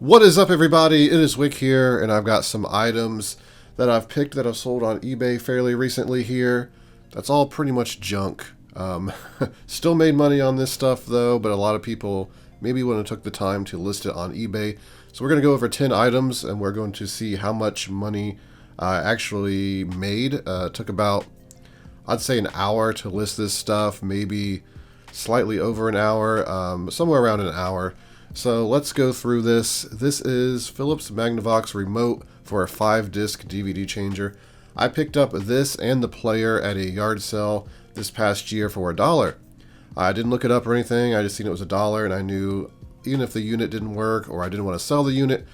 What is up, everybody? It is Wick here, and I've got some items that I've picked that I've sold on eBay fairly recently here. That's all pretty much junk. Still made money on this stuff though, but a lot of people maybe wouldn't have took the time to list it on eBay. So we're going to go over 10 items, and we're going to see how much money I actually made. Took about, I'd say, an hour to list this stuff, maybe slightly over an hour, somewhere around an hour. So let's go through this. This is Philips Magnavox remote for a 5-disc DVD changer. I picked up this and the player at a yard sale this past year for $1. I didn't look it up or anything. I just seen it was $1, and I knew even if the unit didn't work or I didn't want to sell the unit,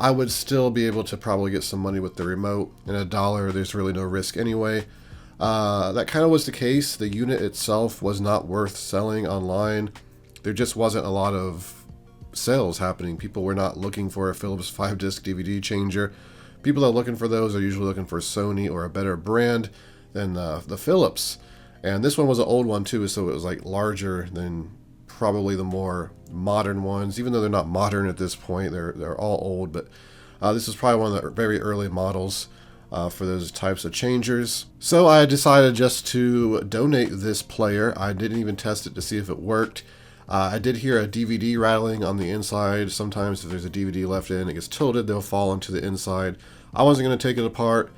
I would still be able to probably get some money with the remote. And $1, there's really no risk anyway. That kind of was the case. The unit itself was not worth selling online. There just wasn't a lot of sales happening. People were not looking for a Philips 5-disc DVD changer. People that are looking for those are usually looking for Sony or a better brand than the Philips. And this one was an old one too, so it was like larger than probably the more modern ones. Even though they're not modern at this point, they're all old. But this is probably one of the very early models for those types of changers. So I decided just to donate this player. I didn't even test it to see if it worked. I did hear a DVD rattling on the inside. Sometimes if there's a DVD left in, it gets tilted, they'll fall into the inside. I wasn't going to take it apart,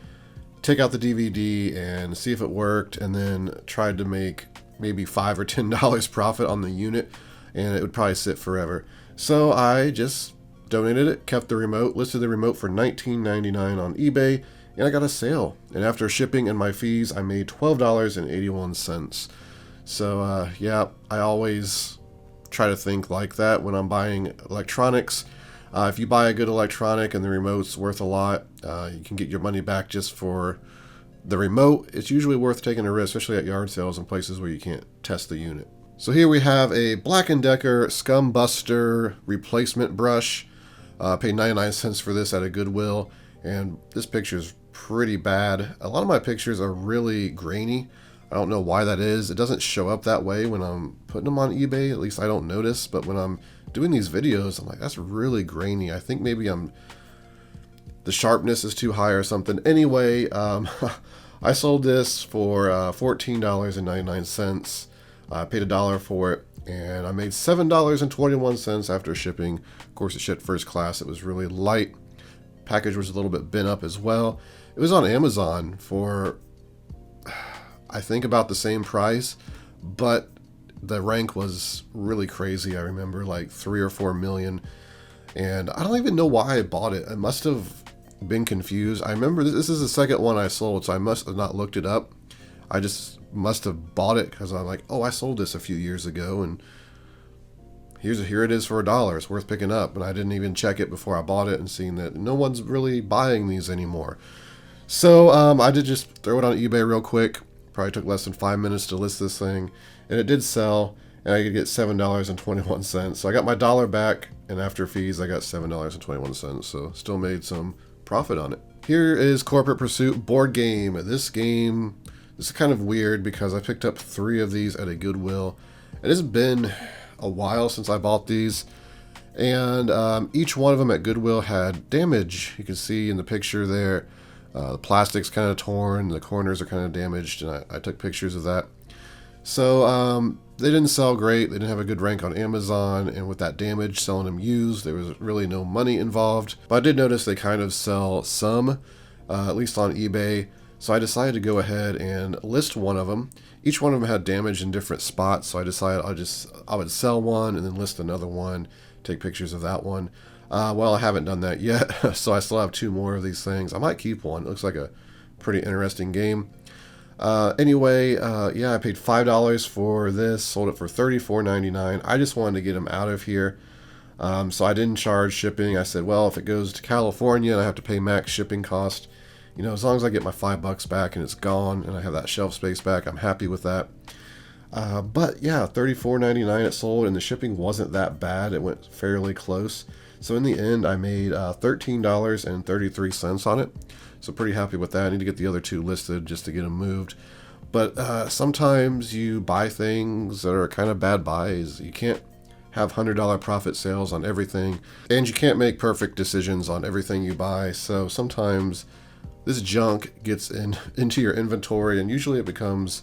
take out the DVD and see if it worked, and then tried to make maybe $5 or $10 profit on the unit, and it would probably sit forever. So I just donated it, kept the remote, listed the remote for $19.99 on eBay, and I got a sale. And after shipping and my fees, I made $12.81. So yeah, I always try to think like that when I'm buying electronics. If you buy a good electronic and the remote's worth a lot, you can get your money back just for the remote. It's usually worth taking a risk, especially at yard sales and places where you can't test the unit. So here we have a Black & Decker Scum Buster replacement brush. Paid 99 cents for this at a Goodwill, and this picture is pretty bad. A lot of my pictures are really grainy. I don't know why that is. It doesn't show up that way when I'm putting them on eBay. At least I don't notice. But when I'm doing these videos, I'm like, that's really grainy. I think maybe the sharpness is too high or something. Anyway, I sold this for $14.99. I paid $1 for it, and I made $7.21 after shipping. Of course, it shipped first class. It was really light. Package was a little bit bent up as well. It was on Amazon for, I think, about the same price, but the rank was really crazy. I remember like 3 or 4 million, and I don't even know why I bought it. I must have been confused. I remember this is the second one I sold, so I must have not looked it up. I just must have bought it because I'm like, oh, I sold this a few years ago, and here it is for $1. It's worth picking up. And I didn't even check it before I bought it and seeing that no one's really buying these anymore. So I did just throw it on eBay real quick. Probably took less than 5 minutes to list this thing, and it did sell, and I could get $7.21. So I got my $1 back, and after fees I got $7.21. So still made some profit on it. Here is Corporate Pursuit board game. This is kind of weird because I picked up 3 of these at a Goodwill. It has been a while since I bought these, and each one of them at Goodwill had damage. You can see in the picture there. The plastic's kind of torn, the corners are kind of damaged, and I took pictures of that. So they didn't sell great. They didn't have a good rank on Amazon, and with that damage, selling them used, there was really no money involved. But I did notice they kind of sell some, at least on eBay. So I decided to go ahead and list one of them. Each one of them had damage in different spots, so I decided I would sell one and then list another one, take pictures of that one. Well, I haven't done that yet, so I still have 2 more of these things. I might keep one. It looks like a pretty interesting game. Anyway, yeah, I paid $5 for this, sold it for $34.99. I just wanted to get them out of here, so I didn't charge shipping. I said, well, if it goes to California and I have to pay max shipping cost, you know, as long as I get my $5 back and it's gone and I have that shelf space back, I'm happy with that. But yeah, $34.99 it sold, and the shipping wasn't that bad. It went fairly close. So in the end, I made $13.33 on it. So pretty happy with that. I need to get the other 2 listed just to get them moved. But sometimes you buy things that are kind of bad buys. You can't have $100 profit sales on everything, and you can't make perfect decisions on everything you buy. So sometimes this junk gets into your inventory, and usually it becomes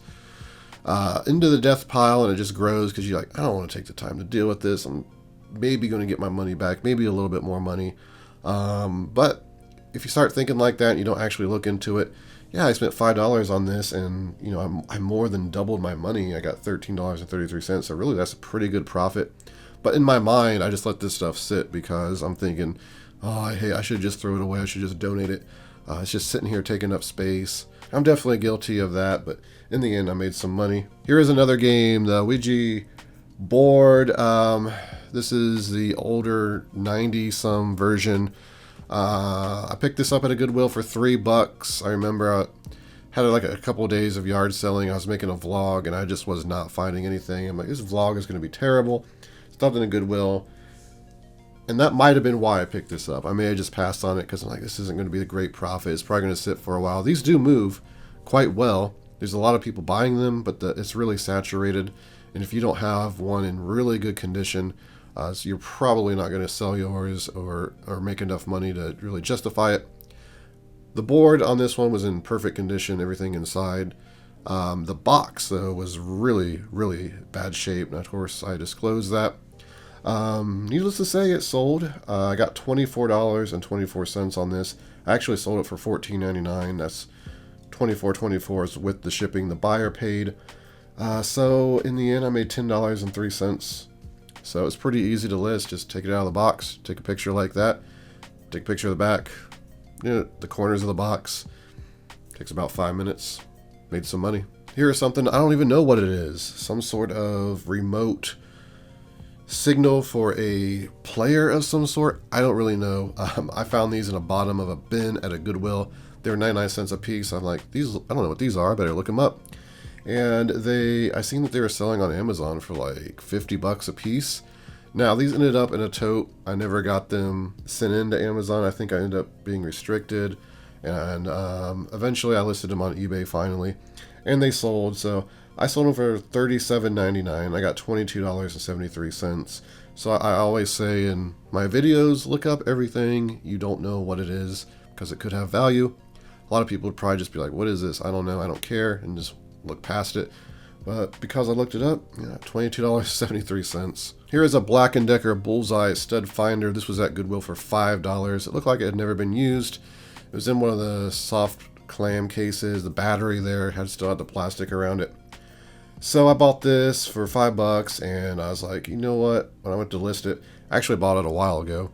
into the death pile, and it just grows because you're like, I don't want to take the time to deal with this. I'm maybe going to get my money back, maybe a little bit more money. But if you start thinking like that and you don't actually look into it, yeah, I spent $5 on this, and you know, I more than doubled my money. I got $13.33. So really, that's a pretty good profit. But in my mind, I just let this stuff sit because I'm thinking, oh, hey, I should just throw it away. I should just donate it. It's just sitting here taking up space. I'm definitely guilty of that, but in the end, I made some money. Here is another game, the Ouija Board. This is the older 90-some version. I picked this up at a Goodwill for $3. I remember I had like a couple of days of yard selling. I was making a vlog, and I just was not finding anything. I'm like, this vlog is going to be terrible. Stuffed in a Goodwill. And that might have been why I picked this up. I may have just passed on it because I'm like, this isn't going to be a great profit. It's probably going to sit for a while. These do move quite well. There's a lot of people buying them, but it's really saturated. And if you don't have one in really good condition, so you're probably not going to sell yours or make enough money to really justify it. The board on this one was in perfect condition, everything inside. The box, though, was really, really bad shape. And of course, I disclosed that. Needless to say, it sold. I got $24.24 on this. I actually sold it for $14.99. That's $24.24 with the shipping the buyer paid. So in the end, I made $10.03. So it's pretty easy to list. Just take it out of the box, take a picture like that, take a picture of the back, the corners of the box. Takes about 5 minutes. Made some money. Here is something, I don't even know what it is. Some sort of remote signal for a player of some sort. I don't really know. I found these in the bottom of a bin at a Goodwill. They were 99 cents a piece. I'm like, these, I don't know what these are. I better look them up. And I seen that they were selling on Amazon for like $50 a piece. Now, these ended up in a tote. I never got them sent into Amazon. I think I ended up being restricted. And eventually I listed them on eBay finally. And they sold. So I sold them for $37.99. I got $22.73. So I always say in my videos, look up everything. You don't know what it is because it could have value. A lot of people would probably just be like, what is this? I don't know. I don't care. And just look past it. But because I looked it up, yeah, $22.73. Here is a Black & Decker Bullseye Stud Finder. This was at Goodwill for $5. It looked like it had never been used. It was in one of the soft clam cases. The battery there still had the plastic around it. So I bought this for $5, and I was like, you know what? When I went to list it, I actually bought it a while ago,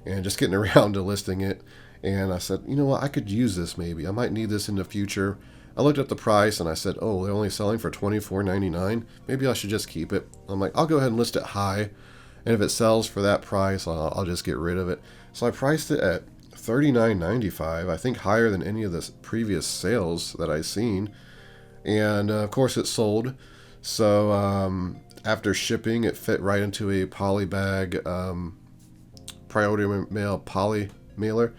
and just getting around to listing it. And I said, you know what? I could use this maybe. I might need this in the future. I looked at the price and I said, oh, they're only selling for $24.99. Maybe I should just keep it. I'm like, I'll go ahead and list it high. And if it sells for that price, I'll just get rid of it. So I priced it at $39.95. I think higher than any of the previous sales that I've seen. And of course it sold. So after shipping, it fit right into a poly bag, priority mail poly mailer.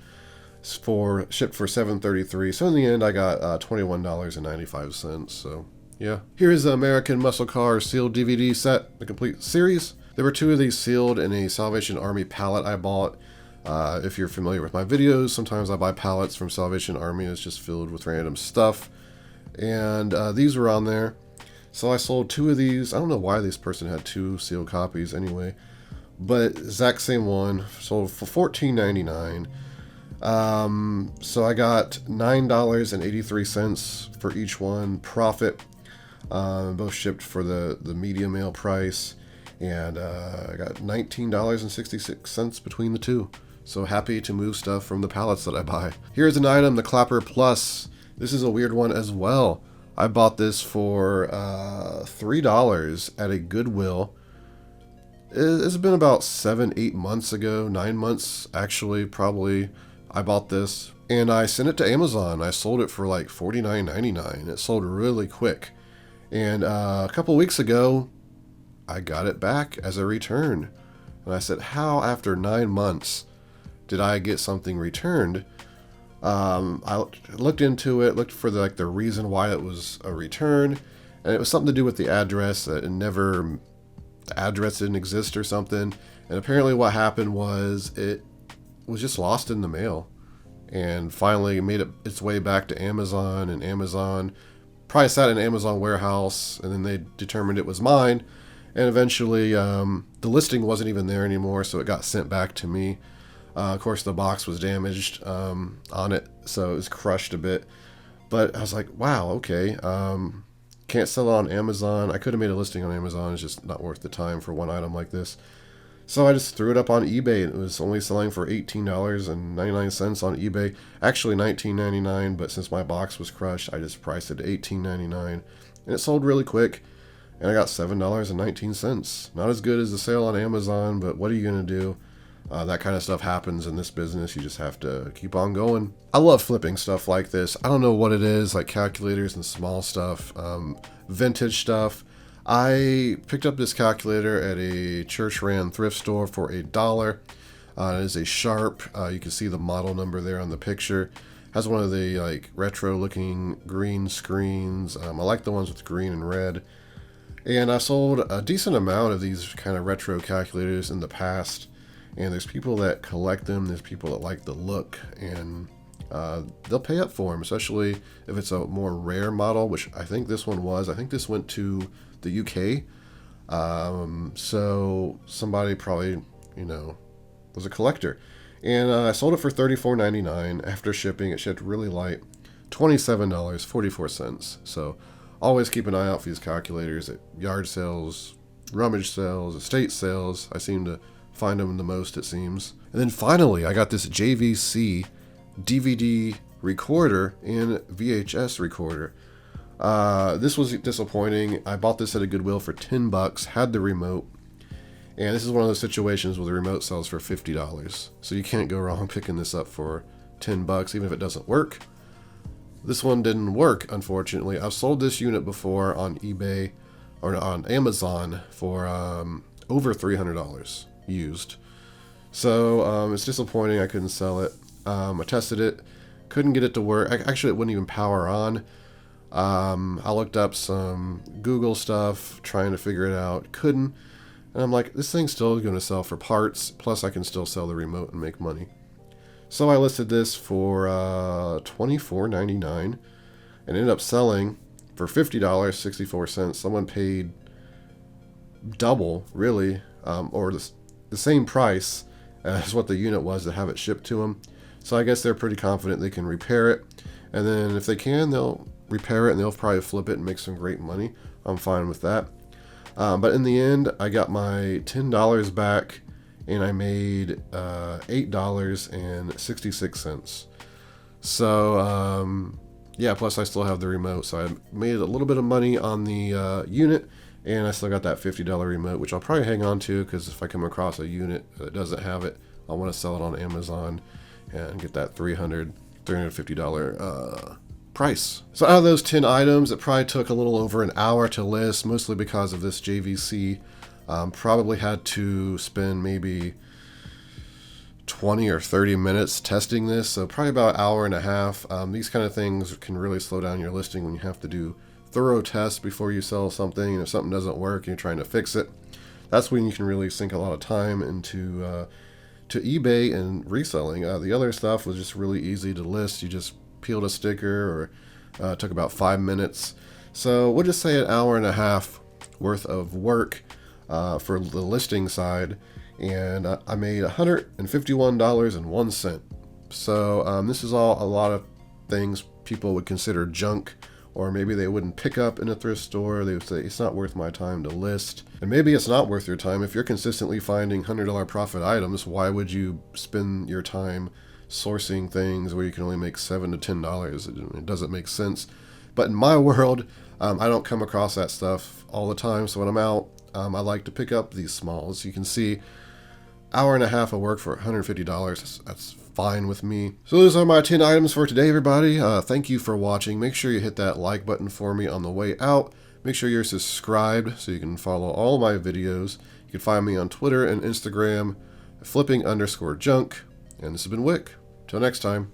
Shipped for $7.33. So in the end, I got $21.95. So yeah, here's the American Muscle Car sealed DVD set, the complete series. There were 2 of these sealed in a Salvation Army pallet I bought. If you're familiar with my videos, sometimes I buy pallets from Salvation Army. It's just filled with random stuff, and these were on there. So I sold 2 of these. I don't know why this person had 2 sealed copies anyway, but exact same one, sold for $14.99. So I got $9.83 for each one profit. Both shipped for the media mail price, and I got $19.66 between the 2. So happy to move stuff from the pallets that I buy. Here's an item, the Clapper Plus. This is a weird one as well. I bought this for $3 at a Goodwill. It's been about 7-8 months ago, 9 months actually, probably. I bought this and I sent it to Amazon. I sold it for like $49.99. It sold really quick. And a couple weeks ago, I got it back as a return. And I said, how after 9 months did I get something returned? I looked into it, looked for the reason why it was a return. And it was something to do with the address. It never the address didn't exist or something. And apparently what happened was it was just lost in the mail, and finally made its way back to Amazon, and Amazon probably sat in Amazon warehouse, and then they determined it was mine, and eventually the listing wasn't even there anymore, so it got sent back to me. Of course, the box was damaged on it, so it was crushed a bit. But I was like, wow, okay, can't sell it on Amazon. I could have made a listing on Amazon. It's just not worth the time for one item like this. So I just threw it up on eBay. It was only selling for $18.99 on eBay. Actually $19.99, but since my box was crushed, I just priced it to $18.99. And it sold really quick, and I got $7.19. Not as good as the sale on Amazon, but what are you going to do? That kind of stuff happens in this business. You just have to keep on going. I love flipping stuff like this. I don't know what it is, like calculators and small stuff, vintage stuff. I picked up this calculator at a church-ran thrift store for $1. It is a Sharp. You can see the model number there on the picture. Has one of the like retro-looking green screens. I like the ones with green and red. And I sold a decent amount of these kind of retro calculators in the past. And there's people that collect them. There's people that like the look, and they'll pay up for them, especially if it's a more rare model, which I think this one was. I think this went to the UK. So somebody probably, was a collector. And I sold it for $34.99. After shipping, it shipped really light. $27.44. So always keep an eye out for these calculators at yard sales, rummage sales, estate sales. I seem to find them the most, it seems. And then finally, I got this JVC DVD recorder and VHS recorder. This was disappointing. I bought this at a Goodwill for $10, had the remote, and this is one of those situations where the remote sells for $50. So you can't go wrong picking this up for $10, even if it doesn't work. This one didn't work, unfortunately. I've sold this unit before on eBay or on Amazon for over $300 used. So it's disappointing I couldn't sell it. I tested it, couldn't get it to work. Actually, it wouldn't even power on. I looked up some Google stuff trying to figure it out, couldn't, and I'm like, this thing's still going to sell for parts, plus I can still sell the remote and make money. So I listed this for $24.99 and ended up selling for $50.64. Someone paid double, really, or the same price as what the unit was to have it shipped to them. So I guess they're pretty confident they can repair it, and then if they can, they'll repair it and they'll probably flip it and make some great money. I'm fine with that. But in the end, I got my $10 back, and I made $8.66. So yeah, plus I still have the remote, so I made a little bit of money on the unit, and I still got that $50 remote, which I'll probably hang on to, because if I come across a unit that doesn't have it, I want to sell it on Amazon and get that $350 price. So out of those 10 items, it probably took a little over an hour to list, mostly because of this JVC. Probably had to spend maybe 20 or 30 minutes testing this, so probably about an hour and a half. These kind of things can really slow down your listing when you have to do thorough tests before you sell something, and if something doesn't work and you're trying to fix it, that's when you can really sink a lot of time into to eBay and reselling. The other stuff was just really easy to list. You just peeled a sticker, or took about 5 minutes. So we'll just say an hour and a half worth of work for the listing side, and I made $151.01. So this is all a lot of things people would consider junk, or maybe they wouldn't pick up in a thrift store. They would say, it's not worth my time to list. And maybe it's not worth your time. If you're consistently finding $100 profit items, why would you spend your time sourcing things where you can only make $7 to $10? It doesn't make sense. But in my world, I don't come across that stuff all the time. So when I'm out, I like to pick up these smalls. You can see hour and a half of work for $150. That's fine with me. So those are my 10 items for today, everybody. Thank you for watching. Make sure you hit that like button for me on the way out. Make sure you're subscribed so you can follow all my videos. You can find me on Twitter and Instagram, flipping_junk. And this has been Wick. Till next time.